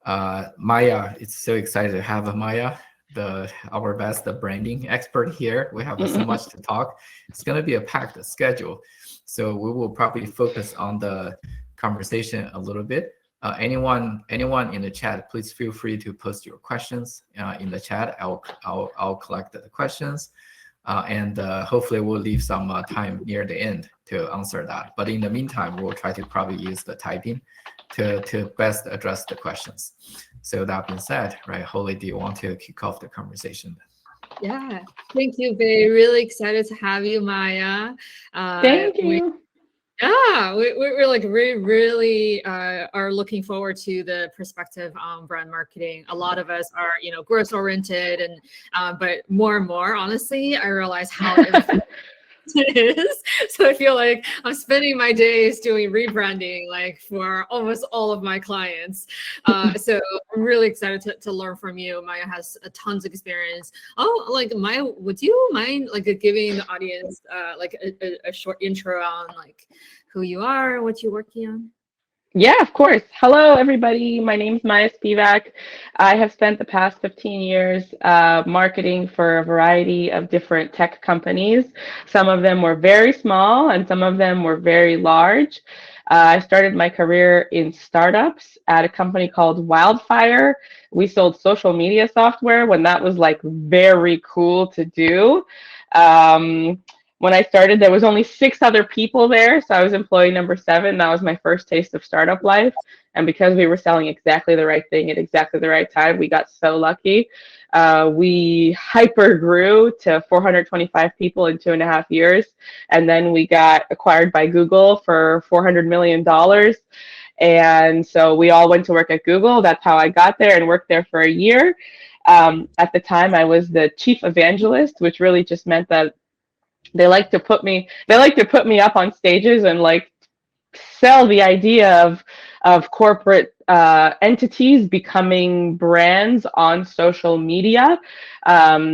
Maya, it's so excited to have Maya, our best branding expert here. We have so much to talk. It's going to be a packed schedule, so we will probably focus on the conversation a little bit. Anyone in the chat, please feel free to post your questions in the chat. I'll collect the questions, and hopefully we'll leave some time near the end to answer that. But in the meantime, we'll try to probably use the typing to best address the questions. So that being said, right, Holly, do you want to kick off the conversation? Yeah, thank you, Vei. Really excited to have you, Maya. Thank you. We're like really are looking forward to the perspective on brand marketing. A lot of us are, growth oriented, and but more and more, honestly, I realize how it is. So I feel like I'm spending my days doing rebranding, like for almost all of my clients. So I'm really excited to learn from you. Maya has a tons of experience. Oh, like Maya, would you mind like giving the audience like a short intro on like who you are, what you're working on? Yeah, of course. Hello, everybody. My name's Maya Spivak. I have spent the past 15 years marketing for a variety of different tech companies. Some of them were very small and some of them were very large. I started my career in startups at a company called Wildfire. We sold social media software when that was like very cool to do. When I started, there was only 6 other people there, so I was employee number 7. That was my first taste of startup life. And because we were selling exactly the right thing at exactly the right time, we got so lucky. We hyper grew to 425 people in 2.5 years. And then we got acquired by Google for $400 million. And so we all went to work at Google. That's how I got there and worked there for a year. At the time, I was the chief evangelist, which really just meant that they like to put me up on stages and like sell the idea of corporate entities becoming brands on social media.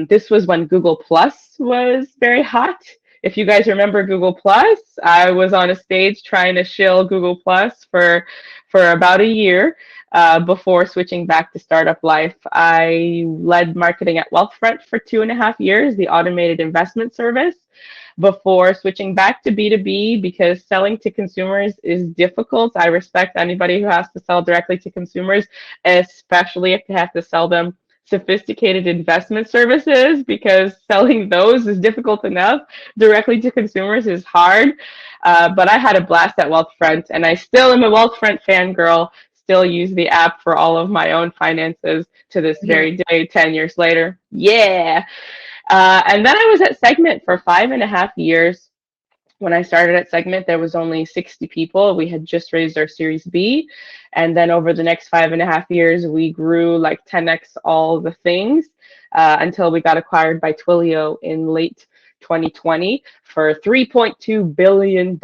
This was when Google Plus was very hot. If you guys remember Google Plus, I was on a stage trying to shill Google Plus for about a year before switching back to startup life. I led marketing at Wealthfront for 2.5 years, the automated investment service, before switching back to B2B because selling to consumers is difficult. I respect anybody who has to sell directly to consumers, especially if they have to sell them sophisticated investment services, because selling those is difficult enough. Directly to consumers is hard. But I had a blast at Wealthfront, and I still am a Wealthfront fangirl, still use the app for all of my own finances to this very day, 10 years later. Yeah. And then I was at Segment for 5.5 years. When I started at Segment, there was only 60 people. We had just raised our Series B. And then over the next 5.5 years, we grew like 10x all the things until we got acquired by Twilio in late 2020 for $3.2 billion,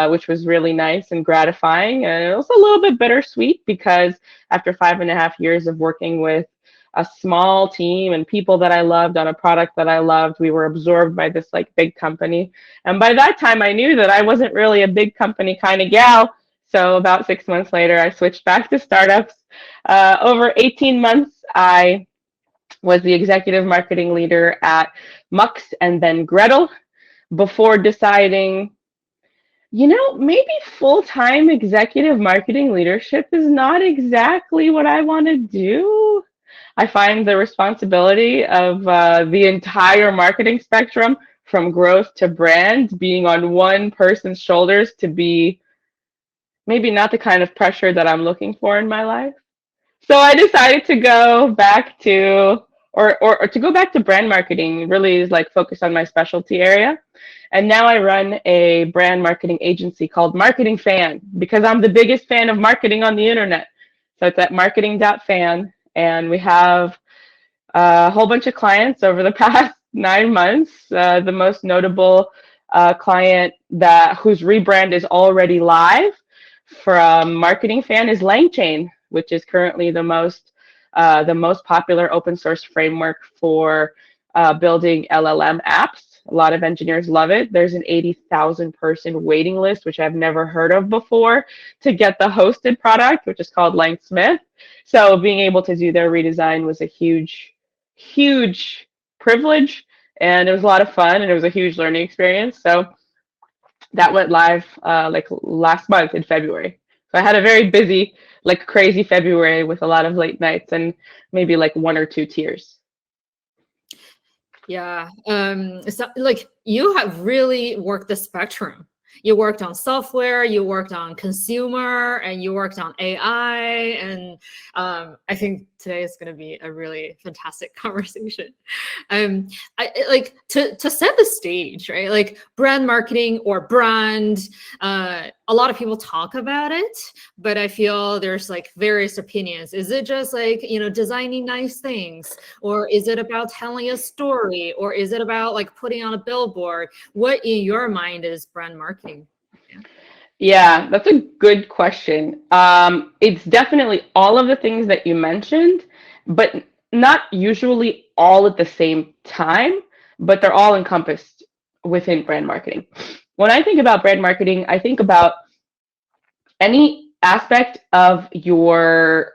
which was really nice and gratifying. And it was a little bit bittersweet because after 5.5 years of working with a small team and people that I loved on a product that I loved, we were absorbed by this like big company. And by that time, I knew that I wasn't really a big company kind of gal. So about 6 months later, I switched back to startups. Over 18 months, I was the executive marketing leader at Mux and then Gretel before deciding, maybe full-time executive marketing leadership is not exactly what I want to do. I find the responsibility of the entire marketing spectrum from growth to brand being on one person's shoulders to be maybe not the kind of pressure that I'm looking for in my life. So I decided to go back to, or to go back to brand marketing, really is like focus on my specialty area. And now I run a brand marketing agency called Marketing Fan because I'm the biggest fan of marketing on the internet. So it's at marketing.fan. And we have a whole bunch of clients over the past 9 months. The most notable client whose rebrand is already live from Marketing Fan is LangChain, which is currently the most popular open source framework for building LLM apps. A lot of engineers love it. There's an 80,000 person waiting list, which I've never heard of before, to get the hosted product, which is called Langsmith. So being able to do their redesign was a huge, huge privilege, and it was a lot of fun, and it was a huge learning experience. So that went live like last month in February. So I had a very busy, like crazy February with a lot of late nights and maybe like 1 or 2 tears. Yeah. So like you have really worked the spectrum. You worked on software, you worked on consumer, and you worked on AI. And I think today is going to be a really fantastic conversation. I like to set the stage, right? Like brand marketing or brand. A lot of people talk about it, but I feel there's like various opinions. Is it just like, designing nice things, or is it about telling a story, or is it about like putting on a billboard? What in your mind is brand marketing? Yeah, that's a good question. It's definitely all of the things that you mentioned, but not usually all at the same time, but they're all encompassed within brand marketing. When I think about brand marketing, I think about any aspect of your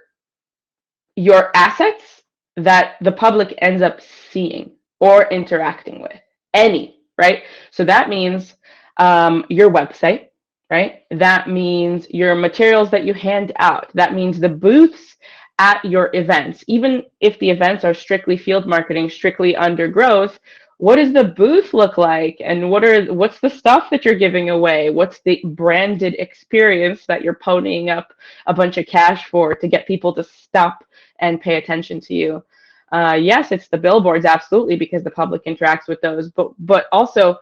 assets that the public ends up seeing or interacting with. Any, right? So that means your website, right? That means your materials that you hand out. That means the booths at your events. Even if the events are strictly field marketing, strictly under growth, what does the booth look like? And what's the stuff that you're giving away? What's the branded experience that you're ponying up a bunch of cash for to get people to stop and pay attention to you? Yes, it's the billboards, absolutely, because the public interacts with those. But also,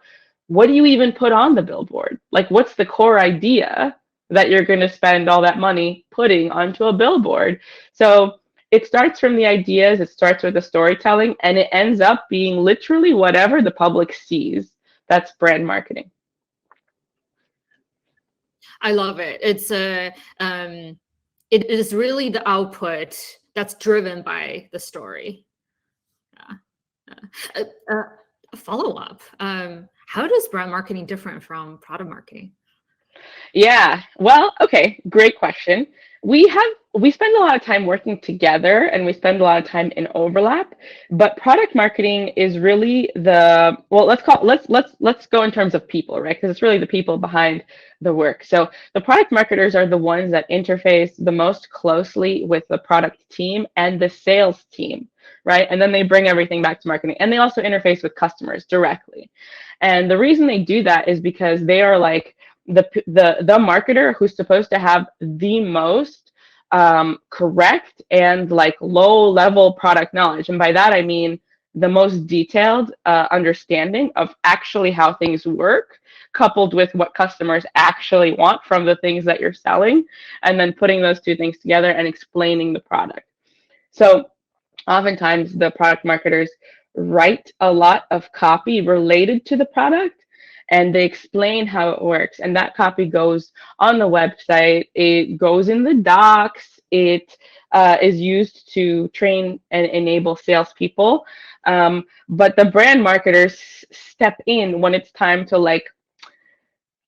what do you even put on the billboard? Like, what's the core idea that you're going to spend all that money putting onto a billboard? So it starts from the ideas, it starts with the storytelling, and it ends up being literally whatever the public sees. That's brand marketing. I love it. It is really the output that's driven by the story. Follow up. How does brand marketing different from product marketing? Yeah, well, okay, great question. We spend a lot of time working together and we spend a lot of time in overlap, but product marketing is really let's go in terms of people, right? Because it's really the people behind the work. So the product marketers are the ones that interface the most closely with the product team and the sales team, right? And then they bring everything back to marketing, and they also interface with customers directly. And the reason they do that is because they are like the marketer who's supposed to have the most correct and like low level product knowledge. And by that, I mean the most detailed understanding of actually how things work, coupled with what customers actually want from the things that you're selling, and then putting those two things together and explaining the product. So oftentimes the product marketers write a lot of copy related to the product, and they explain how it works. And that copy goes on the website, it goes in the docs, it is used to train and enable salespeople. But the brand marketers step in when it's time to like,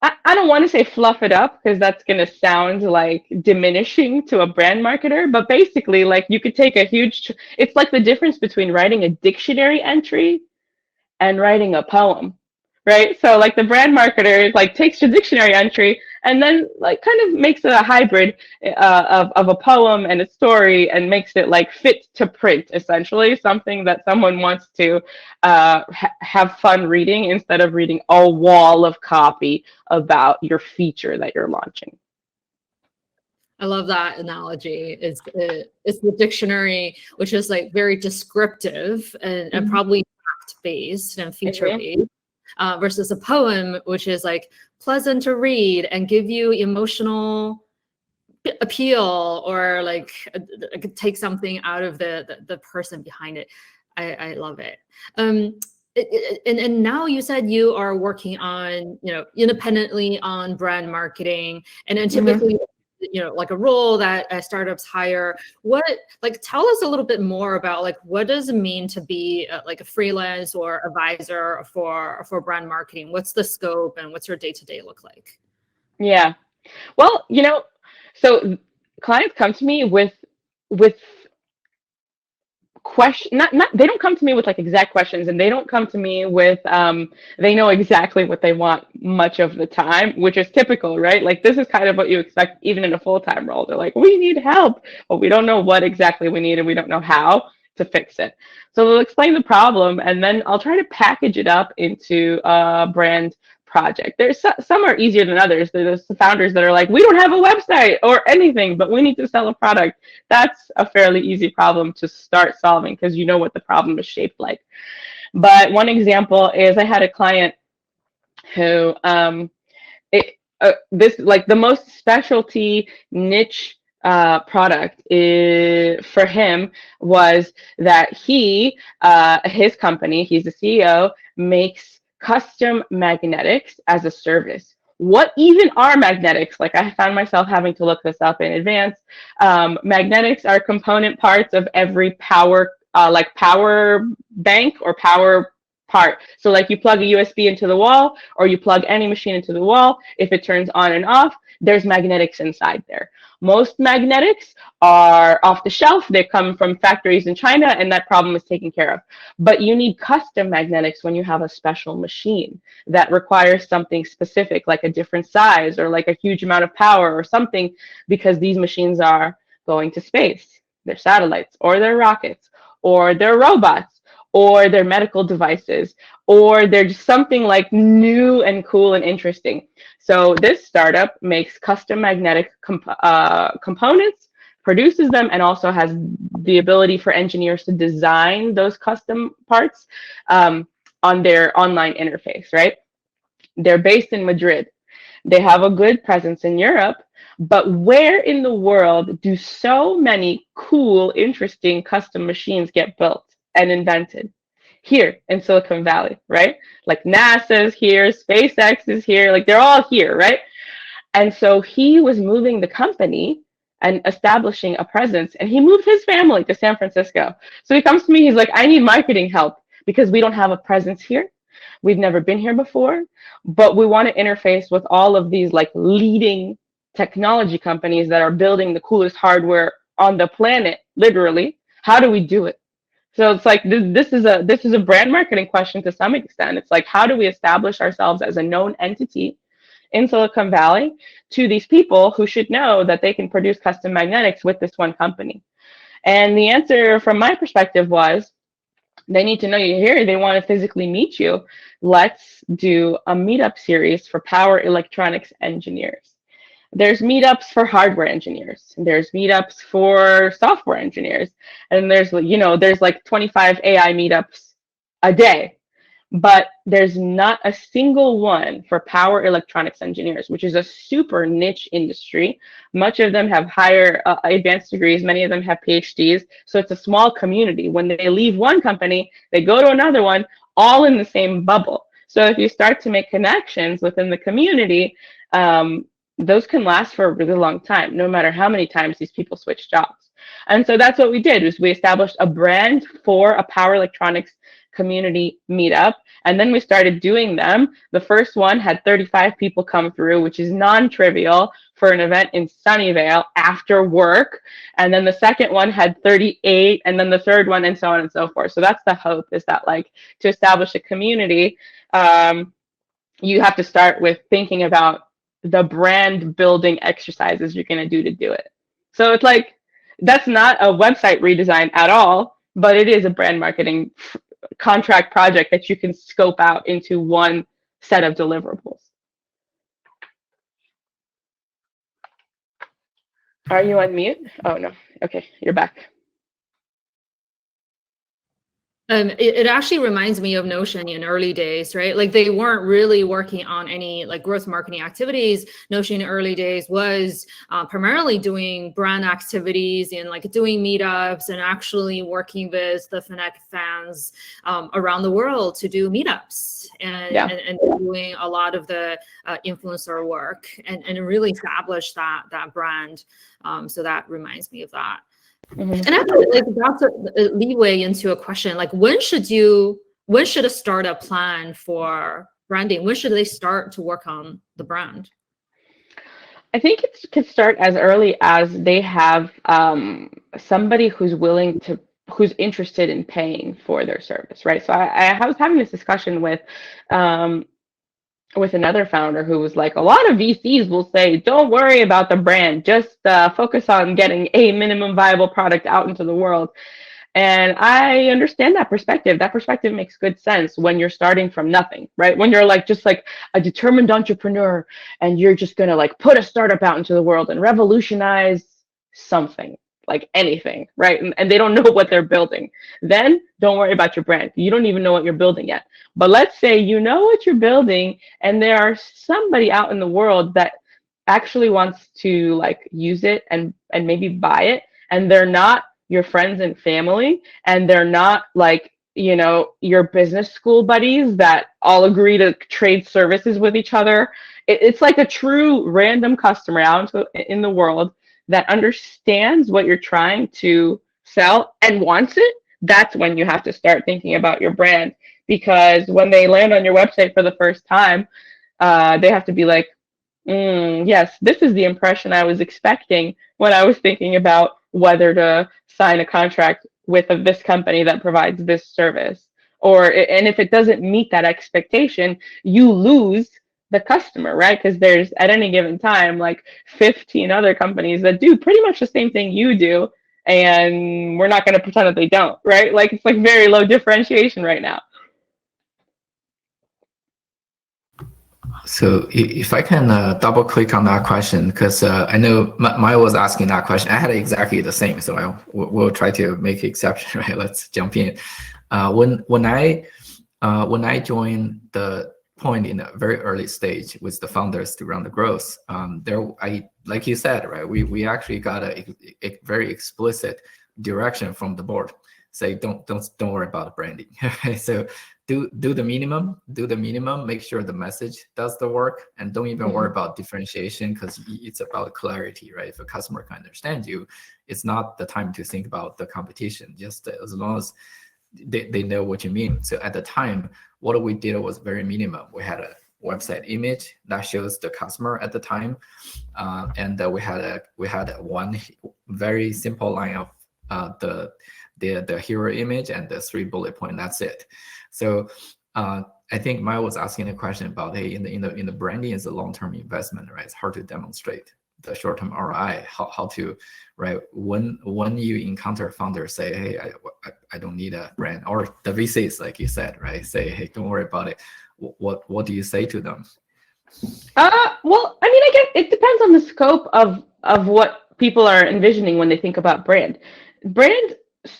I don't want to say fluff it up because that's going to sound like diminishing to a brand marketer, but basically like you could take it's like the difference between writing a dictionary entry and writing a poem, right? So like the brand marketer like takes the dictionary entry and then like kind of makes it a hybrid of a poem and a story, and makes it like fit to print, essentially something that someone wants to have fun reading instead of reading a wall of copy about your feature that you're launching. I love that analogy. It's the dictionary, which is like very descriptive and probably fact-based and feature-based, versus a poem, which is like pleasant to read and give you emotional appeal, or like take something out of the person behind it. I love it. And now you said you are working on, independently on brand marketing, and then typically, like a role that startups hire. Tell us a little bit more about like, what does it mean to be like a freelance or advisor for brand marketing? What's the scope and what's your day-to-day look like? Yeah, well, so clients come to me with with not they don't come to me with like exact questions, and they don't come to me with they know exactly what they want much of the time, which is typical, right? Like this is kind of what you expect even in a full-time role. They're like, we need help, but we don't know what exactly we need and we don't know how to fix it. So they'll explain the problem, and then I'll try to package it up into a brand project. There's some are easier than others. There's the founders that are like, we don't have a website or anything, but we need to sell a product. That's a fairly easy problem to start solving because you know what the problem is shaped like. But one example is I had a client who this like the most specialty niche product for him was that his company, he's the CEO, makes custom magnetics as a service. What even are magnetics? Like I found myself having to look this up in advance. Magnetics are component parts of every power bank or power part. So like you plug a USB into the wall, or you plug any machine into the wall, if it turns on and off, there's magnetics inside there. Most magnetics are off the shelf. They come from factories in China, and that problem is taken care of. But you need custom magnetics when you have a special machine that requires something specific, like a different size or like a huge amount of power or something, because these machines are going to space. They're satellites, or they're rockets, or they're robots, or they're medical devices, or they're just something like new and cool and interesting. So this startup makes custom magnetic components, produces them, and also has the ability for engineers to design those custom parts on their online interface, right? They're based in Madrid. They have a good presence in Europe, but where in the world do so many cool, interesting custom machines get built and invented? Here in Silicon Valley, right? Like NASA's here, SpaceX is here, like they're all here, right? And so he was moving the company and establishing a presence, and he moved his family to San Francisco. So he comes to me, he's like, I need marketing help because we don't have a presence here. We've never been here before, but we want to interface with all of these like leading technology companies that are building the coolest hardware on the planet, literally. How do we do it? So it's like this is a brand marketing question to some extent. It's like, how do we establish ourselves as a known entity in Silicon Valley to these people who should know that they can produce custom magnetics with this one company? And the answer from my perspective was, they need to know you're here. They want to physically meet you. Let's do a meetup series for power electronics engineers. There's meetups for hardware engineers. There's meetups for software engineers. And there's like 25 AI meetups a day. But there's not a single one for power electronics engineers, which is a super niche industry. Much of them have higher advanced degrees. Many of them have PhDs. So it's a small community. When they leave one company, they go to another one, all in the same bubble. So if you start to make connections within the community, those can last for a really long time, no matter how many times these people switch jobs. And so that's what we did, is we established a brand for a power electronics community meetup, and then we started doing them. The first one had 35 people come through, which is non-trivial for an event in Sunnyvale after work. And then the second one had 38, and then the third one, and so on and so forth. So that's the hope, is that like to establish a community, you have to start with thinking about the brand building exercises you're going to do it. So it's like, that's not a website redesign at all, but it is a brand marketing contract project that you can scope out into one set of deliverables. Are you on mute? Oh, no. Okay, you're back. It actually reminds me of Notion in early days, right? Like they weren't really working on any like growth marketing activities. Notion in early days was primarily doing brand activities and like doing meetups and actually working with the Fnatic fans around the world to do meetups and doing a lot of the influencer work and really establish that brand. So that reminds me of that. Mm-hmm. And actually, like that's a leeway into a question. Like, when should a startup plan for branding? When should they start to work on the brand? I think it can start as early as they have somebody who's interested in paying for their service, right? So I was having this discussion with another founder who was like, a lot of VCs will say, don't worry about the brand, just focus on getting a minimum viable product out into the world. And I understand that perspective. That perspective makes good sense when you're starting from nothing, right? When you're like just like a determined entrepreneur and you're just gonna like put a startup out into the world and revolutionize something, like anything, right? And they don't know what they're building. Then don't worry about your brand. You don't even know what you're building yet. But let's say you know what you're building and there are somebody out in the world that actually wants to like use it and maybe buy it, and they're not your friends and family, and they're not like, you know, your business school buddies that all agree to trade services with each other. It's like a true random customer out in the world that understands what you're trying to sell and wants it. That's when you have to start thinking about your brand, because when they land on your website for the first time, they have to be like, yes, this is the impression I was expecting when I was thinking about whether to sign a contract with this company that provides this service. And if it doesn't meet that expectation, you lose the customer, right? Because there's at any given time like 15 other companies that do pretty much the same thing you do, and we're not going to pretend that they don't, right? Like it's like very low differentiation right now. So if I can double click on that question, because I know Maya was asking that question. I had exactly the same, so we'll try to make an exception, right? Let's jump in. When I joined the point in a very early stage with the founders to run the growth, like you said, right? We actually got a very explicit direction from the board. Say don't worry about branding. So do the minimum, make sure the message does the work, and don't even worry about differentiation, because it's about clarity, right? If a customer can understand you, it's not the time to think about the competition, just as long as they know what you mean. So at the time, what we did was very minimum. We had a website image that shows the customer at the time, and we had one very simple line of the hero image and the 3 bullet point. That's it. So I think Maya was asking a question about, hey, in the branding is a long-term investment, right? It's hard to demonstrate the short-term ROI. How to, right? When you encounter founders say, hey, I don't need a brand, or the VCs, like you said, right? Say, hey, don't worry about it. What do you say to them? Well, I mean, I guess it depends on the scope of what people are envisioning when they think about brand.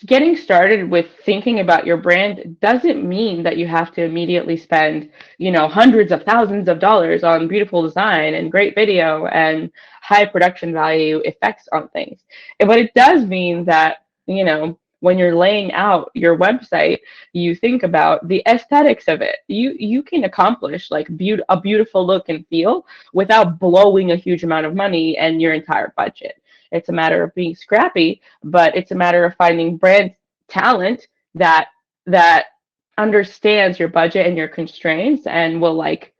Getting started with thinking about your brand doesn't mean that you have to immediately spend, you know, hundreds of thousands of dollars on beautiful design and great video and high production value effects on things. But it does mean that, you know, when you're laying out your website, you think about the aesthetics of it. You can accomplish like a beautiful look and feel without blowing a huge amount of money and your entire budget. It's a matter of being scrappy, but it's a matter of finding brand talent that understands your budget and your constraints and will like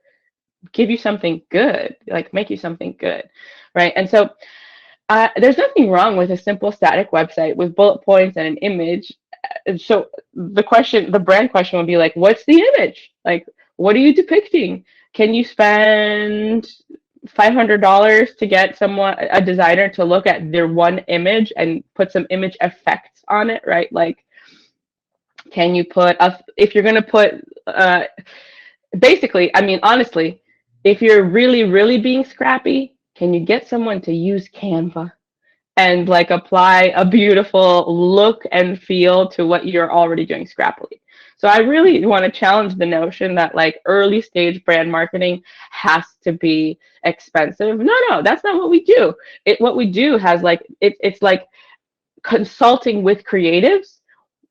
give you something good, like make you something good, right? And so there's nothing wrong with a simple static website with bullet points and an image. So the brand question would be like, what's the image? Like, what are you depicting? Can you spend $500 to get a designer to look at their one image and put some image effects on it, right? Like, can you if you're going to put, basically, I mean, honestly, if you're really, really being scrappy, can you get someone to use Canva and like apply a beautiful look and feel to what you're already doing scrappily? So I really want to challenge the notion that like early stage brand marketing has to be expensive. No, that's not what we do. What we do has like, it's like consulting with creatives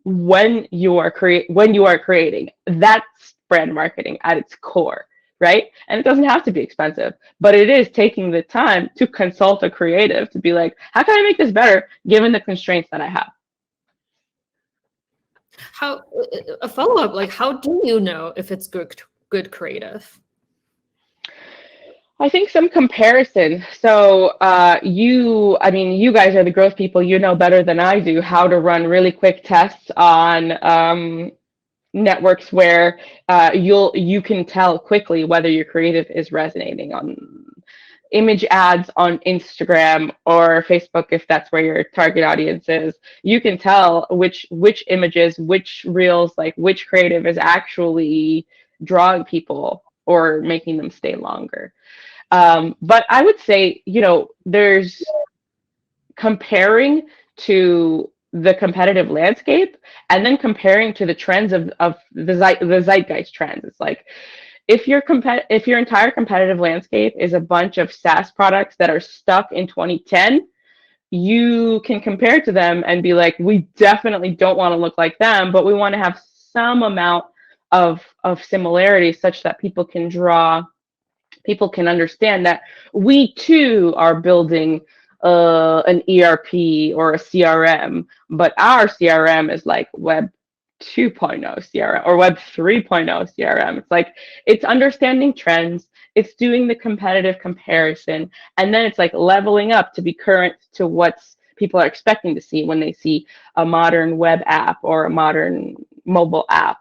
when you are creating. That's brand marketing at its core, right? And it doesn't have to be expensive, but it is taking the time to consult a creative to be like, how can I make this better given the constraints that I have? How a follow-up, like how do you know if it's good creative? I think some comparison. So you guys are the growth people. You know better than I do how to run really quick tests on networks where you can tell quickly whether your creative is resonating on image ads on Instagram or Facebook, if that's where your target audience is. You can tell which images, which reels, like which creative is actually drawing people or making them stay longer. But I would say, there's comparing to the competitive landscape and then comparing to the trends of the zeitgeist trends. It's like if your entire competitive landscape is a bunch of SaaS products that are stuck in 2010, you can compare to them and be like, we definitely don't want to look like them, but we want to have some amount of similarity such that people can understand that we too are building an ERP or a CRM, but our CRM is like Web 2.0 CRM or Web 3.0 CRM. It's like, it's understanding trends, it's doing the competitive comparison, and then it's like leveling up to be current to what people are expecting to see when they see a modern web app or a modern mobile app.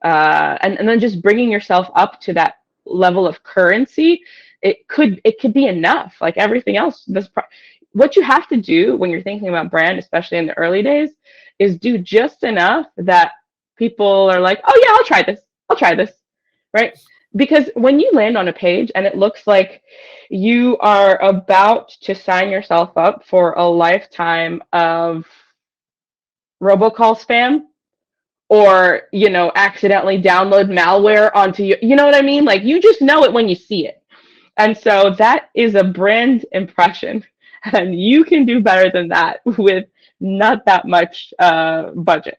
And then just bringing yourself up to that level of currency, it could be enough. Like everything else, what you have to do when you're thinking about brand, especially in the early days, is do just enough that people are like, oh yeah, I'll try this, right? Because when you land on a page and it looks like you are about to sign yourself up for a lifetime of robocall spam, or accidentally download malware onto you know what I mean? Like, you just know it when you see it. And so that is a brand impression, and you can do better than that with not that much budget.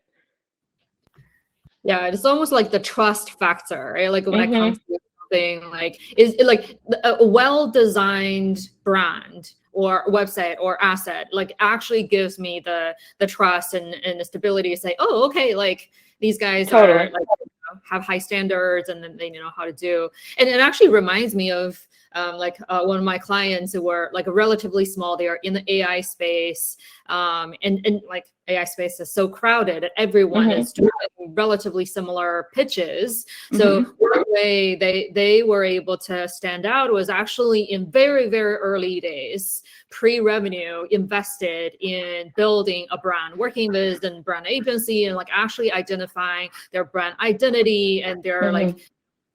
Yeah, it's almost like the trust factor, right? Like when it comes to something, like is it like a well-designed brand or website or asset, like actually gives me the trust and the stability to say, oh, okay, like these guys Totally. are like have high standards and then they know how to do. And it actually reminds me of one of my clients who were like relatively small. They are in the AI space, and like AI space is so crowded and everyone is doing relatively similar pitches. So one way they were able to stand out was actually in very, very early days, pre-revenue, invested in building a brand, working with a brand agency and like actually identifying their brand identity and their like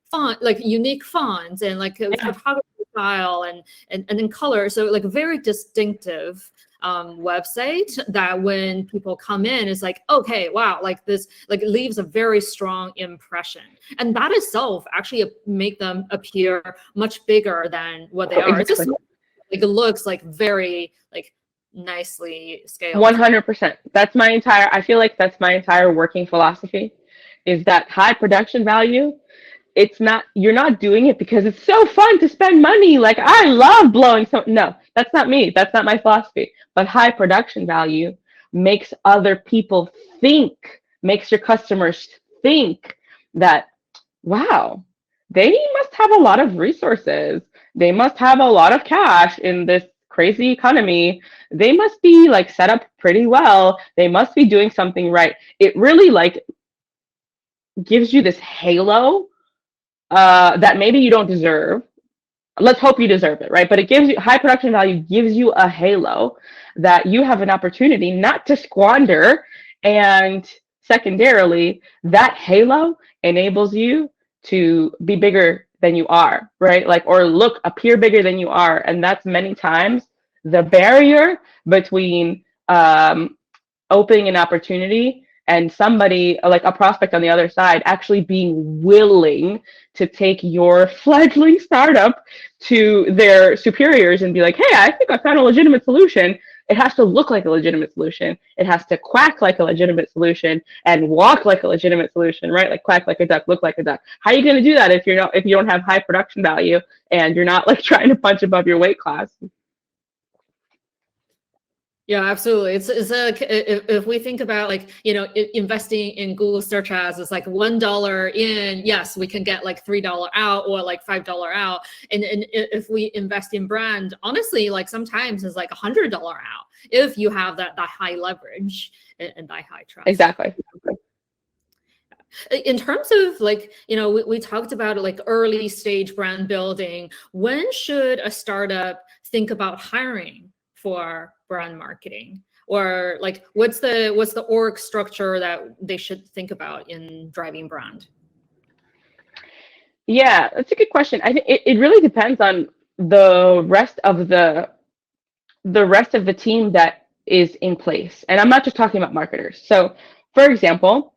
font, like unique fonts and like photography style and then color. So like very distinctive website that when people come in, it's like, okay, wow, like this, like it leaves a very strong impression. And that itself actually make them appear much bigger than what they are. It's just like it looks like very like nicely scaled. 100%. I feel like that's my entire working philosophy, is that high production value. You're not doing it because it's so fun to spend money. Like, I love blowing no, that's not me. That's not my philosophy. But high production value makes other people think, makes your customers think that, wow, they must have a lot of resources. They must have a lot of cash in this crazy economy. They must be like set up pretty well. They must be doing something right. It really like gives you this halo that maybe you don't deserve. Let's hope you deserve it, right? But it gives you high production value, gives you a halo that you have an opportunity not to squander. And secondarily, that halo enables you to be bigger than you are, right? Like, or appear bigger than you are. And that's many times the barrier between opening an opportunity and somebody like a prospect on the other side actually being willing to take your fledgling startup to their superiors and be like, hey, I think I found a legitimate solution. It has to look like a legitimate solution. It has to quack like a legitimate solution and walk like a legitimate solution, right? Like quack like a duck, look like a duck. How are you going to do that if you don't have high production value and you're not like trying to punch above your weight class? Yeah, absolutely. It's if we think about like, investing in Google search ads, it's like $1 in, yes, we can get like $3 out or like $5 out. And if we invest in brand, honestly, like sometimes it's like $100 out if you have that high leverage and that high trust. Exactly. In terms of like, we talked about like early stage brand building. When should a startup think about hiring for brand marketing? Or like, what's the org structure that they should think about in driving brand? Yeah, that's a good question. I think it really depends on the rest of the team that is in place. And I'm not just talking about marketers. So, for example,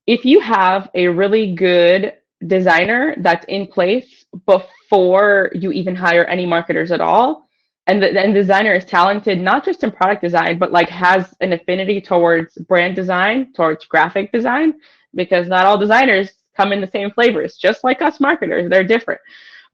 if you have a really good designer that's in place before you even hire any marketers at all, and the designer is talented, not just in product design, but like has an affinity towards brand design, towards graphic design, because not all designers come in the same flavors, just like us marketers, they're different.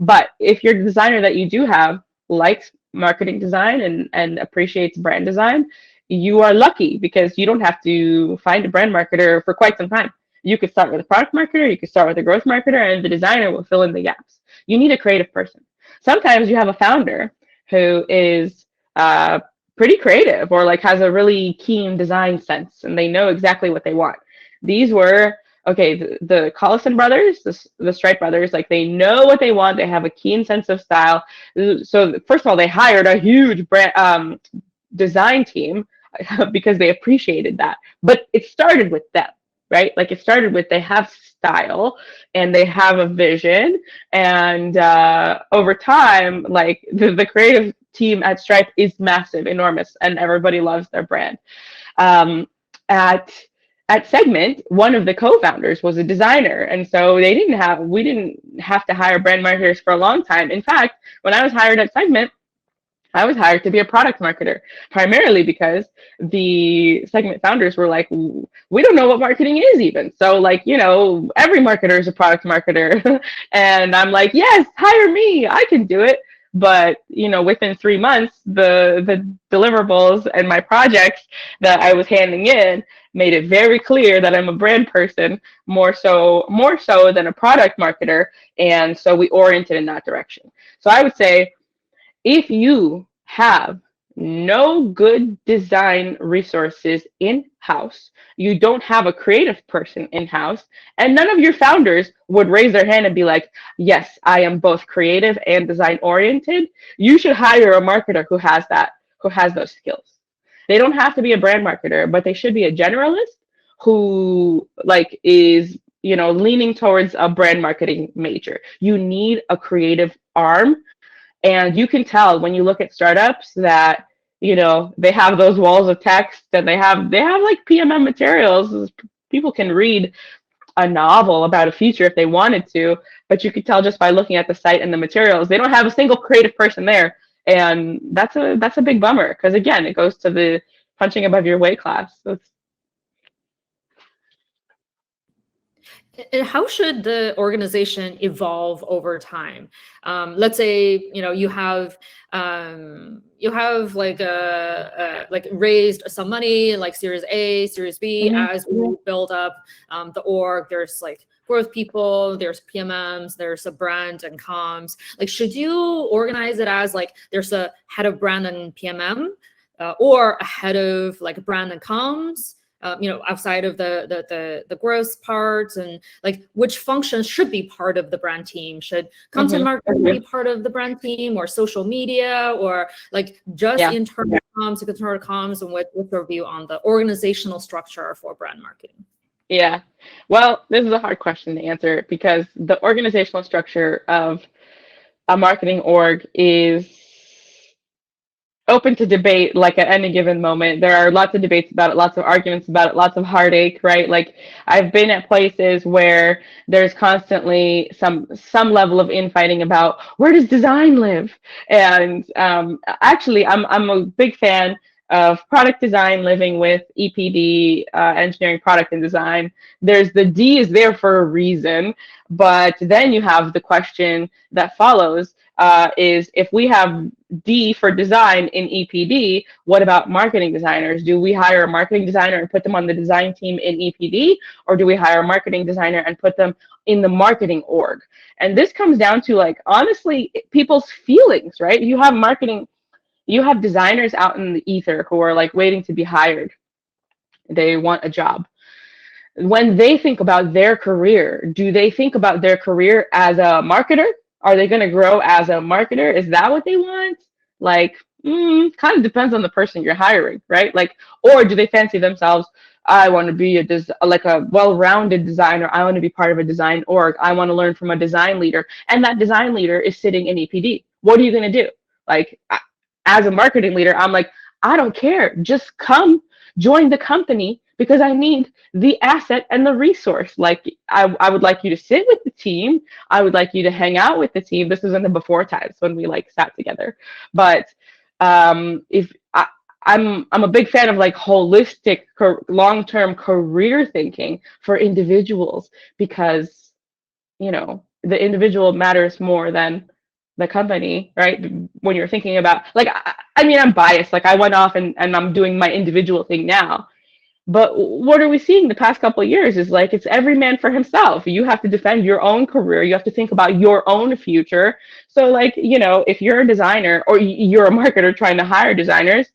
But if your designer that you do have likes marketing design and appreciates brand design, you are lucky because you don't have to find a brand marketer for quite some time. You could start with a product marketer, you could start with a growth marketer, and the designer will fill in the gaps. You need a creative person. Sometimes you have a founder who is pretty creative or like has a really keen design sense and they know exactly what they want. These were, okay, the Collison brothers, the Stripe brothers, like they know what they want. They have a keen sense of style. So first of all, they hired a huge brand design team because they appreciated that. But it started with them, right? Like it started with they have style and they have a vision. And over time, like the creative team at Stripe is massive, enormous, and everybody loves their brand. At Segment, one of the co-founders was a designer, and so we didn't have to hire brand marketers for a long time. In fact, when I was hired at Segment, I was hired to be a product marketer, primarily because the Segment founders were like, we don't know what marketing is even. So like, every marketer is a product marketer. And I'm like, yes, hire me, I can do it. But, within 3 months, the deliverables and my projects that I was handing in made it very clear that I'm a brand person, more so than a product marketer. And so we oriented in that direction. So I would say, if you have no good design resources in-house, you don't have a creative person in-house, and none of your founders would raise their hand and be like, yes, I am both creative and design oriented, you should hire a marketer who has those skills. They don't have to be a brand marketer, but they should be a generalist who like is leaning towards a brand marketing major. You need a creative arm. And you can tell when you look at startups that, they have those walls of text and they have like PMM materials. People can read a novel about a feature if they wanted to, but you could tell just by looking at the site and the materials, they don't have a single creative person there. And that's a big bummer because, again, it goes to the punching above your weight class. So And how should the organization evolve over time? Let's say you have like raised some money, like Series A, Series B. As we build up the org, there's like growth people, there's PMMs, there's a brand and comms. Like, should you organize it as like there's a head of brand and PMM, or a head of like brand and comms? Outside of the growth parts, and like which functions should be part of the brand team? Should content marketing be part of the brand team, or social media, or like just internal comms, external comms? And what's your view on the organizational structure for brand marketing? Yeah, well, this is a hard question to answer because the organizational structure of a marketing org is open to debate, like at any given moment. There are lots of debates about it, lots of arguments about it, lots of heartache, right? Like I've been at places where there's constantly some level of infighting about where does design live? And actually, I'm a big fan of product design living with EPD, engineering, product, and design. There's the D is there for a reason, but then you have the question that follows is if we have D for design in EPD, what about marketing designers? Do we hire a marketing designer and put them on the design team in EPD, or do we hire a marketing designer and put them in the marketing org? And this comes down to, like, honestly, people's feelings, right? You have designers out in the ether who are like waiting to be hired. They want a job. When they think about their career, do they think about their career as a marketer? Are they going to grow as a marketer? Is that what they want? Like, kind of depends on the person you're hiring, right? Like, or do they fancy themselves, I want to be like a well-rounded designer. I want to be part of a design org. I want to learn from a design leader. And that design leader is sitting in EPD. What are you going to do? Like, as a marketing leader, I'm like, I don't care. Just come join the company because I need the asset and the resource. Like, I would like you to sit with the team. I would like you to hang out with the team. This is in the before times when we like sat together. But if I'm a big fan of like holistic long-term career thinking for individuals, because the individual matters more than the company, right? When you're thinking about, like, I mean, I'm biased. Like, I went off and I'm doing my individual thing now. But what are we seeing the past couple of years is like, it's every man for himself. You have to defend your own career. You have to think about your own future. So like, if you're a designer or you're a marketer trying to hire designers,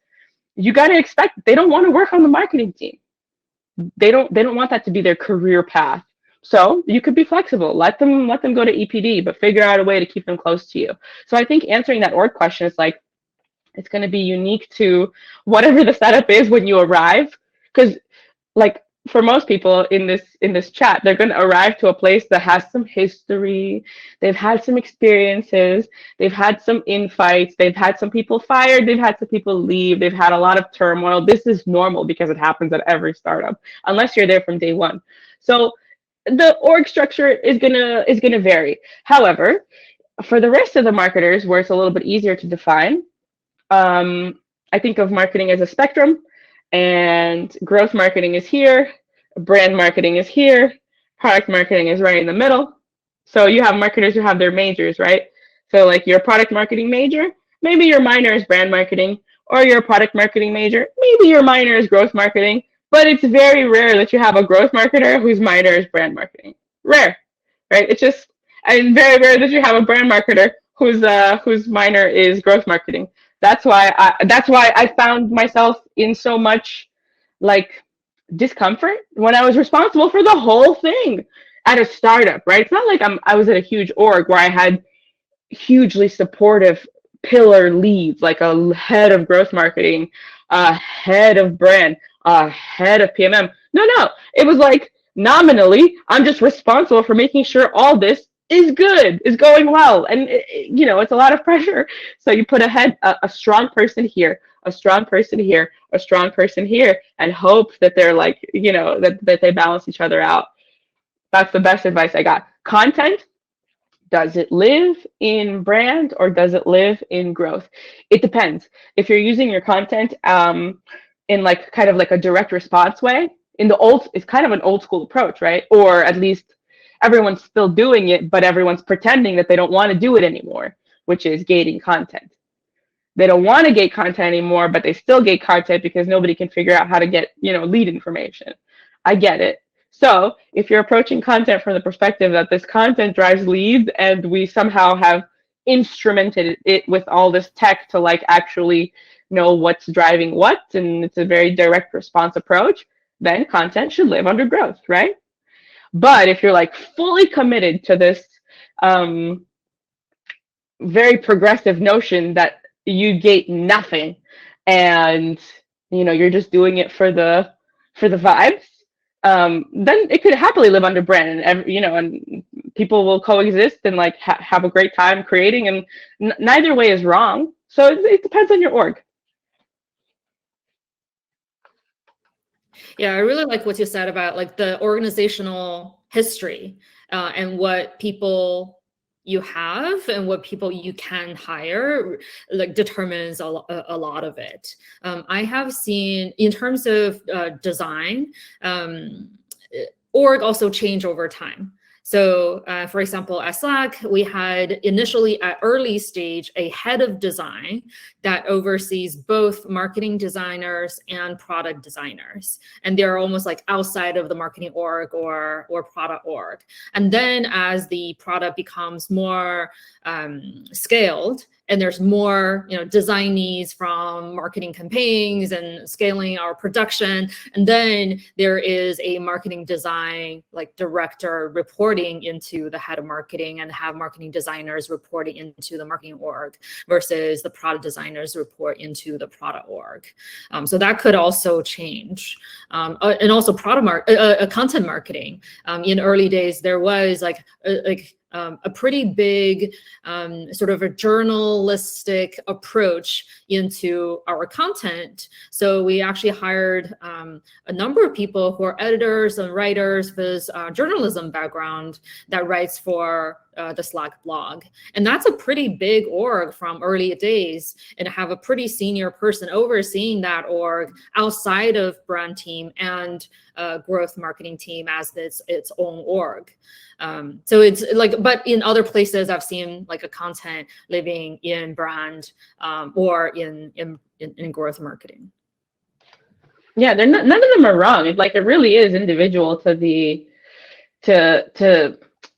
you got to expect they don't want to work on the marketing team. They don't want that to be their career path. So you could be flexible. Let them go to EPD, but figure out a way to keep them close to you. So I think answering that org question is like, it's going to be unique to whatever the setup is when you arrive. Because like for most people in this chat, they're going to arrive to a place that has some history. They've had some experiences. They've had some infights. They've had some people fired. They've had some people leave. They've had a lot of turmoil. This is normal because it happens at every startup, unless you're there from day one. So the org structure is gonna vary. However, for the rest of the marketers, where it's a little bit easier to define, I think of marketing as a spectrum, and growth marketing is here, brand marketing is here, product marketing is right in the middle. So you have marketers who have their majors, right? So like your product marketing major, maybe your minor is brand marketing, or your product marketing major, maybe your minor is growth marketing, but it's very rare that you have a growth marketer whose minor is brand marketing. Rare, right? It's just, and very rare that you have a brand marketer whose minor is growth marketing. That's why I found myself in so much like discomfort when I was responsible for the whole thing at a startup, right? It's not like I was at a huge org where I had hugely supportive pillar leads, like a head of growth marketing, a head of brand, a head of PMM. No, it was like nominally, I'm just responsible for making sure all this is good, is going well. And it's a lot of pressure. So you put a strong person here, a strong person here, a strong person here, and hope that they're like, that they balance each other out. That's the best advice I got. Content, does it live in brand or does it live in growth? It depends. If you're using your content in like kind of like a direct response way, it's kind of an old school approach, right? Or at least everyone's still doing it, but everyone's pretending that they don't want to do it anymore, which is gating content. They don't want to gate content anymore, but they still gate content because nobody can figure out how to get, lead information. I get it. So if you're approaching content from the perspective that this content drives leads and we somehow have instrumented it with all this tech to like actually know what's driving what, and it's a very direct response approach, then content should live under growth, right? But if you're like fully committed to this very progressive notion that you gate nothing and you're just doing it for the vibes, then it could happily live under brand, and and people will coexist and like have a great time creating, and neither way is wrong. So it depends on your org. Yeah, I really like what you said about like the organizational history and what people you have and what people you can hire like determines a lot of it. I have seen in terms of design, org also change over time. So for example, at Slack, we had initially at early stage a head of design that oversees both marketing designers and product designers. And they're almost like outside of the marketing org or product org. And then as the product becomes more scaled, and there's more, design needs from marketing campaigns and scaling our production. And then there is a marketing design like director reporting into the head of marketing and have marketing designers reporting into the marketing org versus the product designers report into the product org. So that could also change. And also content marketing. In early days, there was a pretty big sort of a journalistic approach into our content. So we actually hired a number of people who are editors and writers with journalism background that writes for the Slack blog. And that's a pretty big org from early days, and have a pretty senior person overseeing that org outside of brand team and growth marketing team as its own org. So it's like, but in other places I've seen like a content living in brand or in growth marketing. Yeah, none of them are wrong. It really is individual to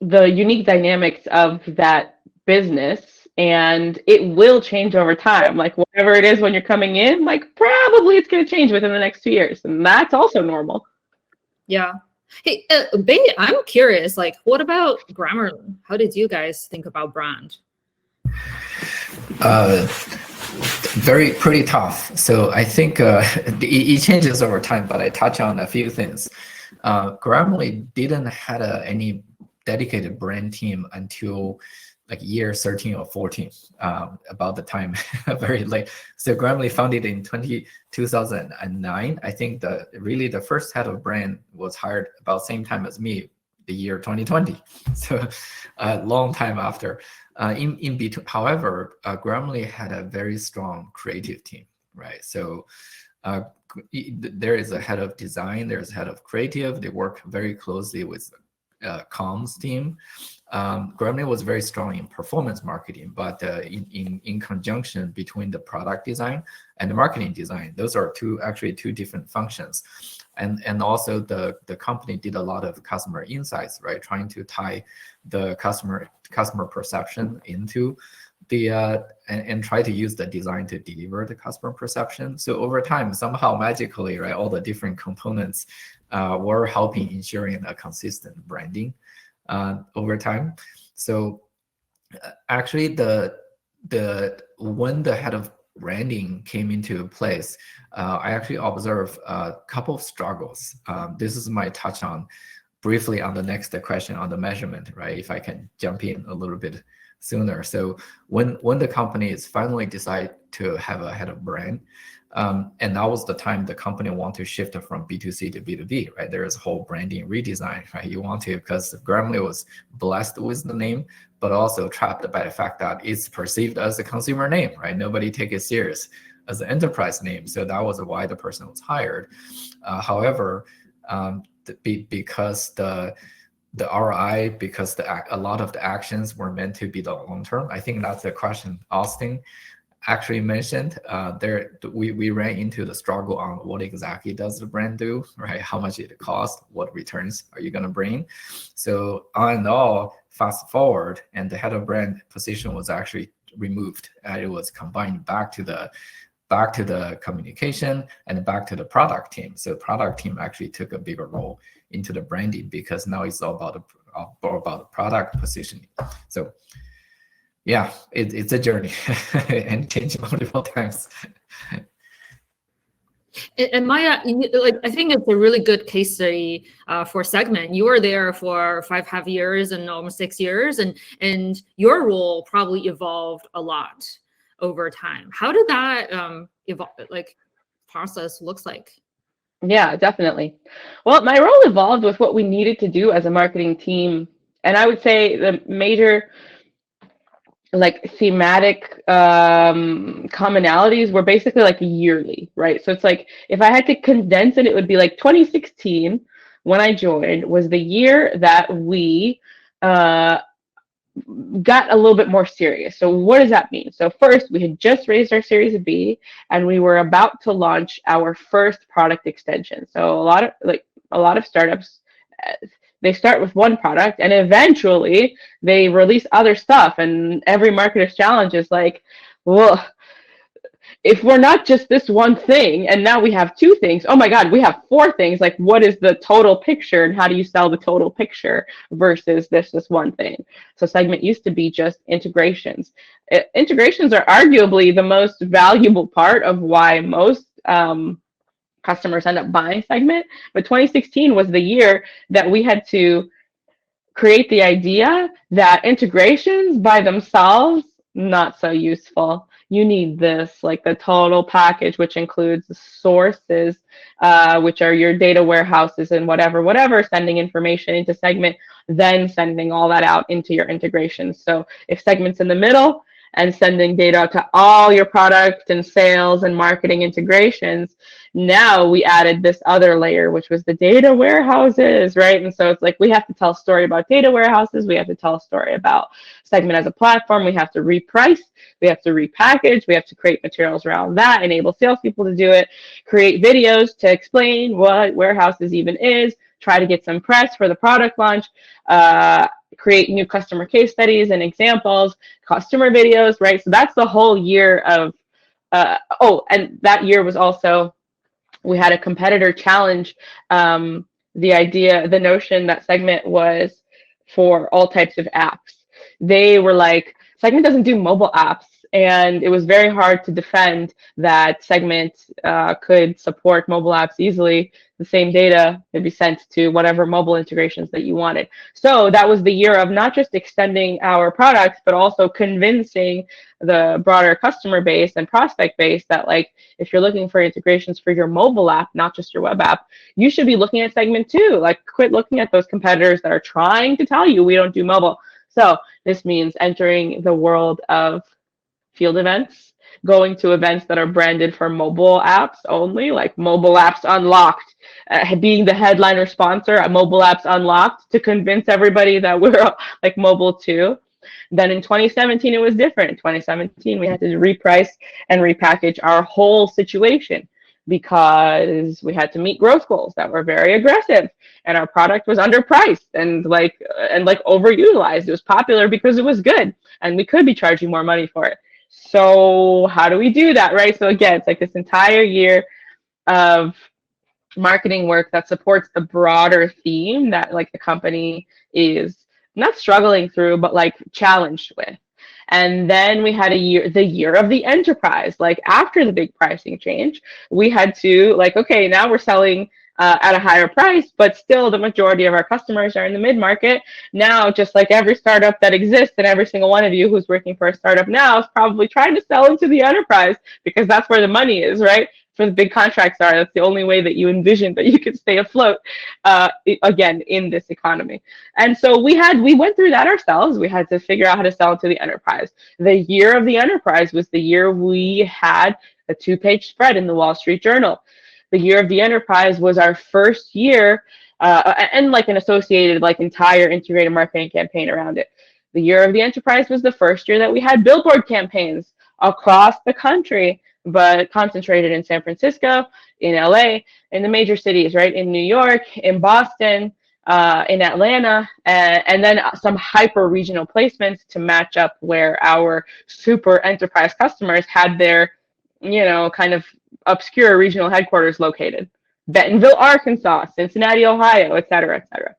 the unique dynamics of that business, and it will change over time. Like whatever it is when you're coming in, like probably it's going to change within the next 2 years, and that's also normal. Yeah. Hey, Bei, I'm curious, like, what about Grammarly? How did you guys think about brand? Pretty tough. So I think it changes over time, but I touch on a few things. Grammarly didn't have any dedicated brand team until like year 13 or 14, about the time, very late. So Grammarly founded in 2009. I think the first head of brand was hired about same time as me, the year 2020. So a long time after. In between, however, Grammarly had a very strong creative team, right? So there is a head of design, there's a head of creative. They work very closely with comms team. Grammarly was very strong in performance marketing, but in conjunction between the product design and the marketing design, those are two different functions. And also the company did a lot of customer insights, right? Trying to tie the customer perception into the and try to use the design to deliver the customer perception. So over time, somehow magically, right, all the different components were helping ensuring a consistent branding over time. So actually when the head of branding came into place, I actually observed a couple of struggles. This is my touch on briefly on the next question on the measurement, right? If I can jump in a little bit sooner. So when the companies finally decide to have a head of brand, and that was the time the company want to shift from B2C to B2B, right? There is a whole branding redesign, right? You want to, because Grammarly was blessed with the name, but also trapped by the fact that it's perceived as a consumer name, right? Nobody take it serious as an enterprise name. So that was why the person was hired. However, because the ROI, because a lot of the actions were meant to be the long term. I think that's the question Austin actually mentioned. We ran into the struggle on what exactly does the brand do, right? How much it costs, what returns are you going to bring? So all in all, fast forward, and the head of brand position was actually removed. It was combined back to the communication and back to the product team. So the product team actually took a bigger role into the branding, because now it's all about the product positioning. So yeah, it's a journey and changed multiple times. And Maya, I think it's a really good case study for Segment. You were there for 5.5 years and almost 6 years, and your role probably evolved a lot over time. How did that process looks like? Yeah, definitely. Well, my role evolved with what we needed to do as a marketing team. And I would say the major like thematic commonalities were basically like yearly, right? So it's like if I had to condense it, it would be like 2016 when I joined was the year that we got a little bit more serious. So what does that mean? So first, we had just raised our Series B, and we were about to launch our first product extension. So a lot of startups, they start with one product, and eventually they release other stuff. And every marketer's challenge is like, well, if we're not just this one thing and now we have two things, oh my God, we have four things. Like, what is the total picture and how do you sell the total picture versus this one thing? So Segment used to be just integrations. Integrations are arguably the most valuable part of why most customers end up buying Segment. But 2016 was the year that we had to create the idea that integrations by themselves, not so useful. You need this, like the total package, which includes sources, which are your data warehouses and whatever, sending information into Segment, then sending all that out into your integrations. So if Segment's in the middle and sending data to all your product and sales and marketing integrations, now we added this other layer, which was the data warehouses, right? And so it's like we have to tell a story about data warehouses. We have to tell a story about Segment as a platform. We have to reprice. We have to repackage. We have to create materials around that, enable salespeople to do it, create videos to explain what warehouses even is, try to get some press for the product launch, create new customer case studies and examples, customer videos, right? So that's the whole year of, and that year was also, we had a competitor challenge the notion that Segment was for all types of apps. They were like, Segment doesn't do mobile apps. And it was very hard to defend that Segment could support mobile apps easily. The same data could be sent to whatever mobile integrations that you wanted. So that was the year of not just extending our products, but also convincing the broader customer base and prospect base that, like, if you're looking for integrations for your mobile app, not just your web app, you should be looking at Segment too. Like, quit looking at those competitors that are trying to tell you we don't do mobile. So this means entering the world of field events, going to events that are branded for mobile apps only, like Mobile Apps Unlocked, being the headliner sponsor at Mobile Apps Unlocked to convince everybody that we're like mobile too. Then in 2017, it was different. In 2017, we had to reprice and repackage our whole situation because we had to meet growth goals that were very aggressive, and our product was underpriced and overutilized. It was popular because it was good, and we could be charging more money for it. So how do we do that, right? So again, it's like this entire year of marketing work that supports the broader theme that like the company is not struggling through, but like challenged with. And then we had the year of the enterprise. Like after the big pricing change, we had to like, okay, now we're selling at a higher price, but still the majority of our customers are in the mid-market. Now, just like every startup that exists and every single one of you who's working for a startup now is probably trying to sell into the enterprise because that's where the money is, right? For the big contracts are. That's the only way that you envision that you can stay afloat, again, in this economy. And so we went through that ourselves. We had to figure out how to sell into the enterprise. The year of the enterprise was the year we had a 2-page spread in the Wall Street Journal. The year of the enterprise was our first year, and like an associated like entire integrated marketing campaign around it. The year of the enterprise was the first year that we had billboard campaigns across the country, but concentrated in San Francisco, in LA, in the major cities, right? In New York, in Boston, in Atlanta, and then some hyper regional placements to match up where our super enterprise customers had their, kind of obscure regional headquarters located. Bentonville, Arkansas, Cincinnati, Ohio, et cetera, et cetera.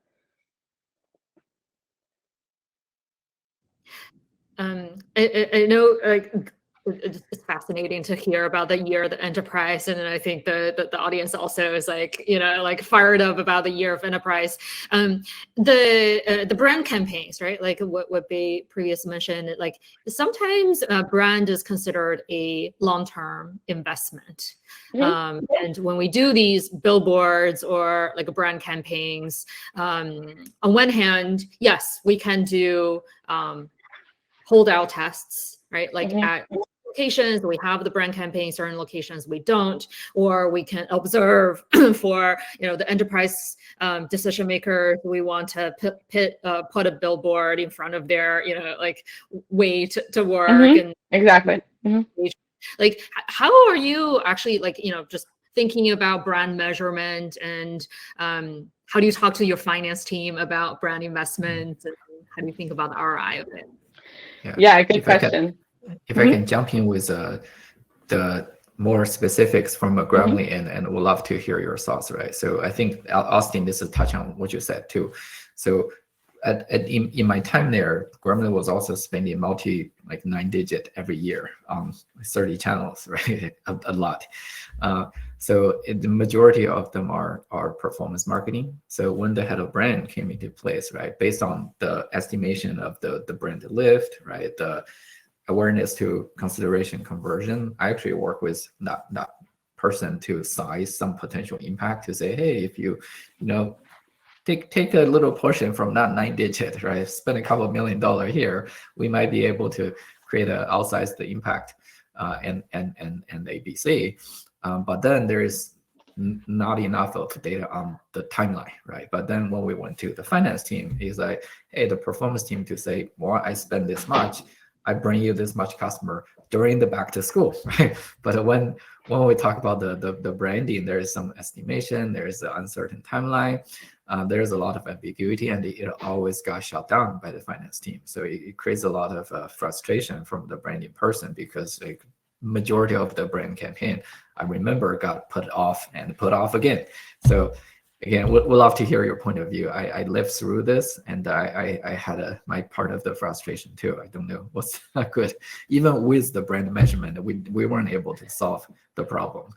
I know, like, it's fascinating to hear about the year of the enterprise, and I think the audience also is like, like fired up about the year of enterprise. The brand campaigns, right? Like what Bei previously mentioned, like sometimes brand is considered a long-term investment. Mm-hmm. And when we do these billboards or like brand campaigns, on one hand, yes, we can do holdout tests, right? Like Mhm. at locations, we have the brand campaign, certain locations we don't, or we can observe for, the enterprise decision makers. We want to put a billboard in front of their, like way to work. Mhm. And Exactly. Mhm. like, how are you actually, like, just thinking about brand measurement, and how do you talk to your finance team about brand investments, and how do you think about the ROI of it? Yeah, good question. If I can jump in with the more specifics from a Grammarly, and would love to hear your thoughts, right? So I think, Austin, this is touch on what you said too. So in my time there, Grammarly was also spending like 9-digit every year on 30 channels, right? a lot. So the majority of them are performance marketing. So when the head of brand came into place, right, based on the estimation of the brand lift, right, the awareness to consideration conversion, I actually work with that person to size some potential impact, to say, hey, if you take a little portion from that 9-digit, right, spend a couple $1 million here, we might be able to create an outsized impact, and ABC. But then there is not enough of data on the timeline, right? But then when we went to the finance team, it's like, hey, the performance team to say, well, I spend this much, I bring you this much customer during the back to school, right? But when we talk about the branding, there is some estimation, there is an uncertain timeline, there's a lot of ambiguity, and it always got shut down by the finance team. So it creates a lot of frustration from the branding person, because like majority of the brand campaign, I remember, got put off and put off again. So again, we'd love to hear your point of view. I lived through this, and I had my part of the frustration too. I don't know what's not good. Even with the brand measurement, we weren't able to solve the problem.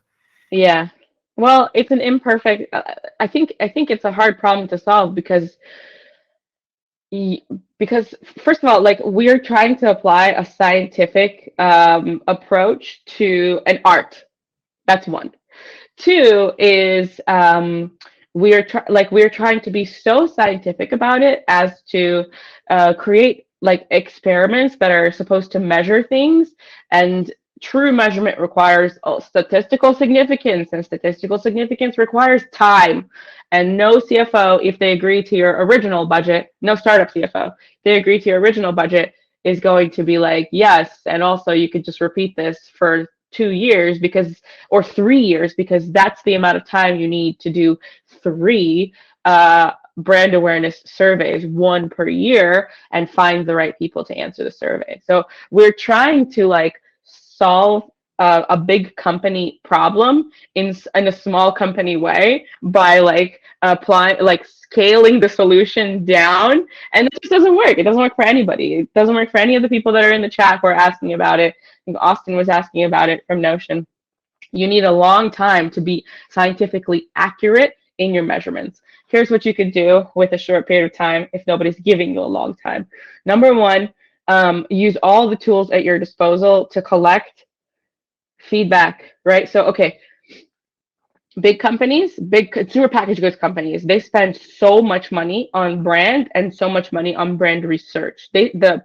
Yeah. Well, it's an imperfect. I think it's a hard problem to solve, because first of all, like, we're trying to apply a scientific approach to an art. That's one. Two is we're trying to be so scientific about it as to create like experiments that are supposed to measure things, and true measurement requires statistical significance, and statistical significance requires time. And no CFO, if they agree to your original budget, no startup CFO, if they agree to your original budget, is going to be like, yes, and also you could just repeat this for 2 years, or 3 years, because that's the amount of time you need to do 3 brand awareness surveys, 1 per year, and find the right people to answer the survey. So we're trying to like solve a big company problem in a small company way by like applying, like scaling the solution down, and it just doesn't work. It doesn't work for anybody. It doesn't work for any of the people that are in the chat who are asking about it. I think Austin was asking about it from Notion. You need a long time to be scientifically accurate in your measurements. Here's what you could do with a short period of time if nobody's giving you a long time. Number one, use all the tools at your disposal to collect feedback, right? So, okay, big companies, big consumer packaged goods companies, they spend so much money on brand and so much money on brand research.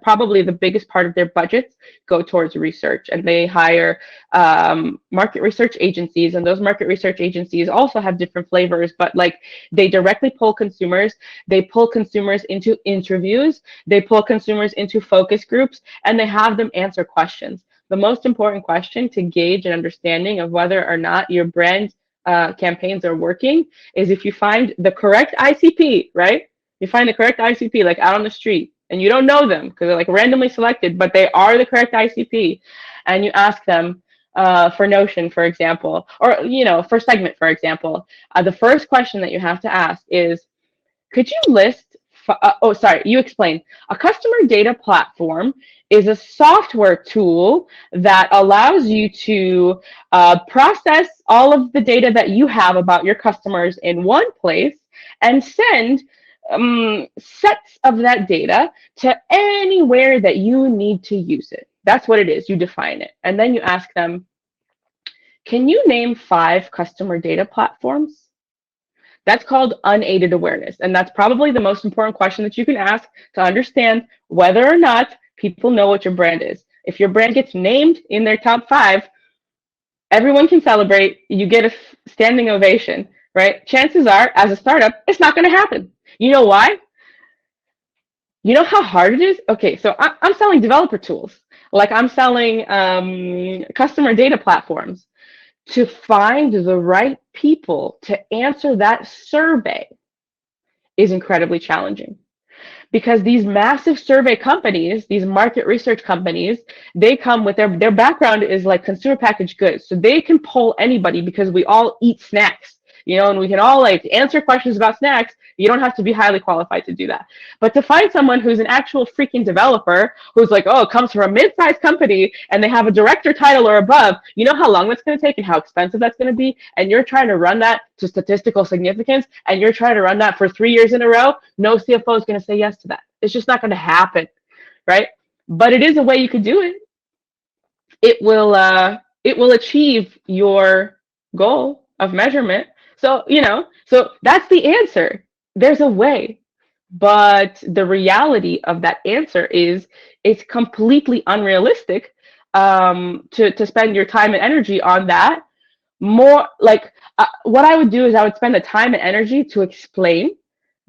Probably the biggest part of their budgets go towards research, and they hire market research agencies, and those market research agencies also have different flavors, but like they directly pull consumers, they pull consumers into interviews, they pull consumers into focus groups, and they have them answer questions. The most important question to gauge an understanding of whether or not your brand campaigns are working is if you find the correct ICP, right? You find the correct ICP, like out on the street, and you don't know them because they're like randomly selected, but they are the correct ICP, and you ask them for Notion, for example, or for Segment, for example. The first question that you have to ask is, could you list? You explain. A customer data platform is a software tool that allows you to process all of the data that you have about your customers in one place and send sets of that data to anywhere that you need to use it. That's what it is. You define it. And then you ask them, can you name 5 customer data platforms? That's called unaided awareness. And that's probably the most important question that you can ask to understand whether or not People know what your brand is. If your brand gets named in their top 5, everyone can celebrate. You get a standing ovation, right? Chances are, as a startup, it's not going to happen. You know why? You know how hard it is? Okay, so I'm selling developer tools. Like I'm selling customer data platforms. To find the right people to answer that survey is incredibly challenging. Because these massive survey companies, these market research companies, they come with their background is like consumer packaged goods. So they can poll anybody because we all eat snacks, you know, and we can all like answer questions about snacks. You don't have to be highly qualified to do that. But to find someone who's an actual freaking developer who's like, oh, comes from a mid-sized company and they have a director title or above, you know how long that's going to take and how expensive that's going to be? And you're trying to run that to statistical significance and you're trying to run that for 3 years in a row, no CFO is going to say yes to that. It's just not going to happen, right? But it is a way you could do it. It will achieve your goal of measurement. So, you know, so that's the answer. There's a way. But the reality of that answer is it's completely unrealistic to spend your time and energy on that. More like what I would do is I would spend the time and energy to explain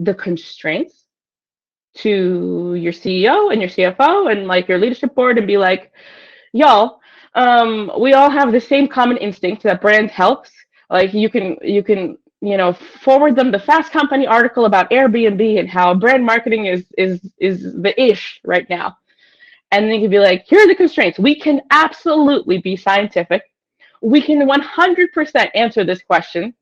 the constraints to your CEO and your CFO and like your leadership board and be like, y'all, we all have the same common instinct that brand helps. Like you can, you know, forward them the Fast Company article about Airbnb and how brand marketing is the ish right now. And then you can be like, here are the constraints. We can absolutely be scientific. We can 100% answer this question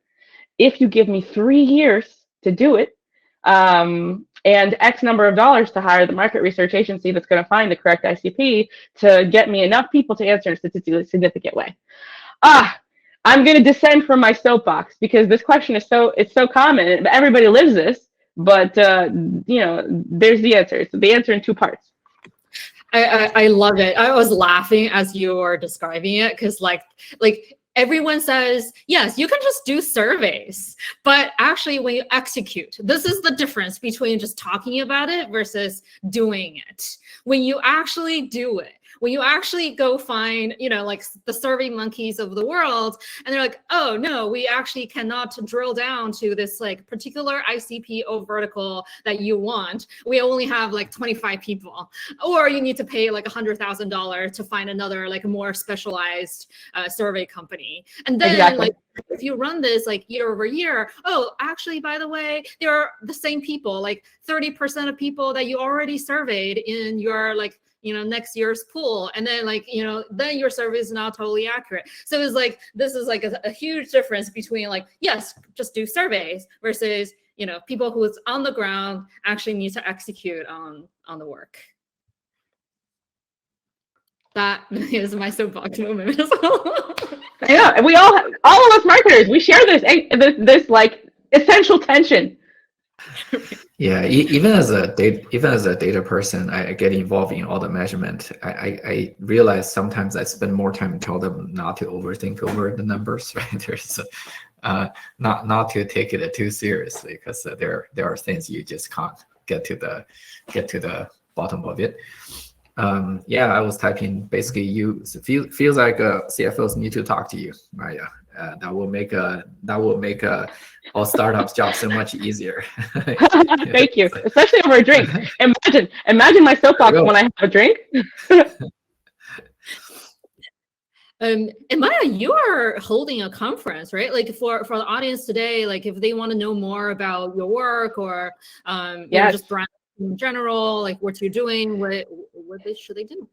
if you give me 3 years to do it. And X number of dollars to hire the market research agency that's going to find the correct ICP to get me enough people to answer in a statistically significant way. I'm going to descend from my soapbox because this question is so common. Everybody lives this, but you know, there's the answer. It's the answer in 2 parts. I love it. I was laughing as you were describing it because like everyone says, yes, you can just do surveys. But actually, when you execute, this is the difference between just talking about it versus doing it. When you actually do it, when you actually go find, you know, like the survey monkeys of the world, and they're like, oh, no, we actually cannot drill down to this like particular ICP vertical that you want. We only have like 25 people. Or you need to pay like $100,000 to find another like more specialized survey company. And then exactly. like, if you run this like year over year, oh, actually, by the way, there are the same people, like 30% of people that you already surveyed in your like, you know, next year's pool. And then like, you know, then your survey is not totally accurate. So it's like, this is like a huge difference between like, yes, just do surveys versus, you know, people who's on the ground actually need to execute on the work. That is my soapbox moment as well. Yeah, we all of us marketers, we share this like essential tension. Yeah, even as a data person, I get involved in all the measurement. I realize sometimes I spend more time telling them not to overthink over the numbers, right? There's not to take it too seriously because there are things you just can't get to the bottom of it. Yeah, I was typing basically feels like CFOs need to talk to you, Maya. That will make all startups job so much easier. Thank you, especially over a drink. Imagine my soapbox when I have a drink. And Maya, you are holding a conference, right? Like for the audience today, like if they want to know more about your work or you know, just brand in general, like what you're doing, what should they do?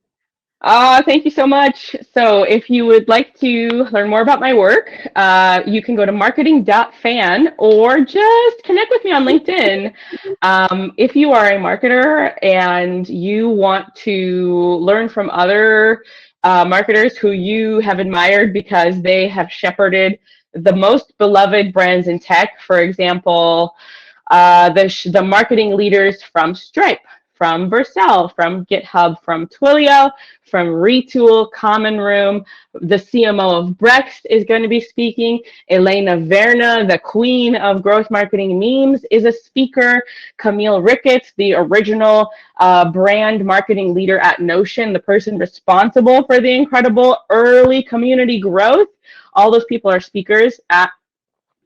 Thank you so much. So if you would like to learn more about my work, you can go to marketing.fan or just connect with me on LinkedIn. If you are a marketer and you want to learn from other marketers who you have admired because they have shepherded the most beloved brands in tech, for example, the marketing leaders from Stripe, from Vercel, from GitHub, from Twilio, from Retool, Common Room. The CMO of Brext is going to be speaking. Elena Verna, the queen of growth marketing memes, is a speaker. Camille Ricketts, the original brand marketing leader at Notion, the person responsible for the incredible early community growth. All those people are speakers at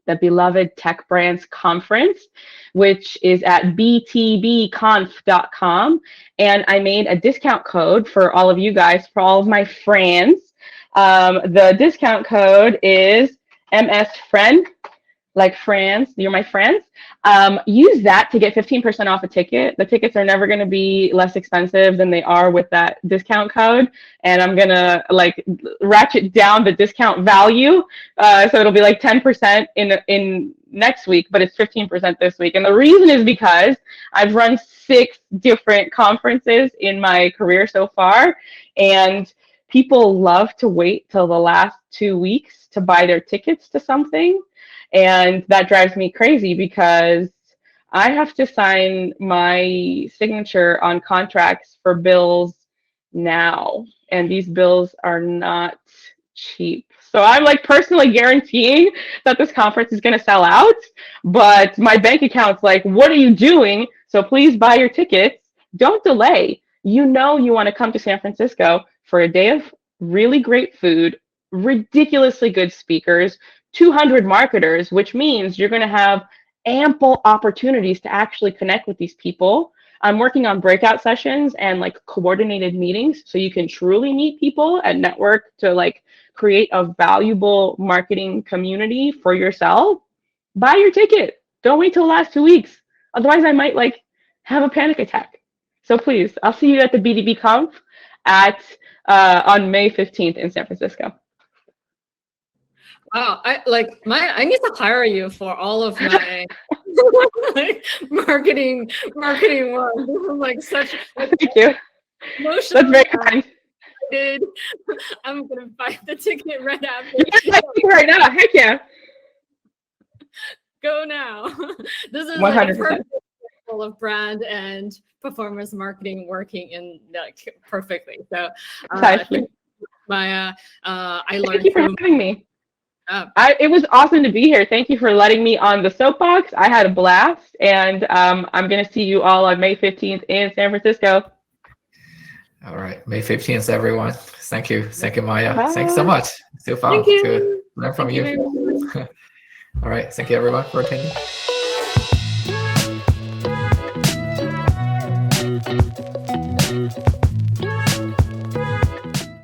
the beloved Tech Brands Conference, which is at btbconf.com. And I made a discount code for all of you guys, for all of my friends. The discount code is MSFriend, like friends, you're my friends. Use that to get 15% off a ticket. The tickets are never going to be less expensive than they are with that discount code. And I'm going to like ratchet down the discount value. So it'll be like 10% in next week, but it's 15% this week. And the reason is because I've run 6 different conferences in my career so far. And people love to wait till the last 2 weeks to buy their tickets to something. And that drives me crazy because I have to sign my signature on contracts for bills now. And these bills are not cheap. So I'm like personally guaranteeing that this conference is going to sell out. But my bank account's like, what are you doing? So please buy your tickets. Don't delay. You know you want to come to San Francisco for a day of really great food, ridiculously good speakers, 200 marketers, which means you're going to have ample opportunities to actually connect with these people. I'm working on breakout sessions and like coordinated meetings so you can truly meet people and network to like create a valuable marketing community for yourself. Buy your ticket. Don't wait till the last 2 weeks. Otherwise, I might like have a panic attack. So please, I'll see you at the BDB Conf on May 15th in San Francisco. Wow, I need to hire you for all of my like, marketing work. This is like such. Thank you. That's very kind. I'm gonna buy the ticket right after. Right now, heck yeah. Go now. This is 100%. like a perfect example of brand and performance marketing working in like perfectly. So, Maya, I learned. Thank you for having me. Oh. It was awesome to be here. Thank you for letting me on the soapbox. I had a blast, and I'm going to see you all on May 15th in San Francisco. All right, May 15th, everyone. Thank you. Thank you, Maya. Bye. Thanks so much. Still fun to learn from you. All right, thank you, everyone, for attending.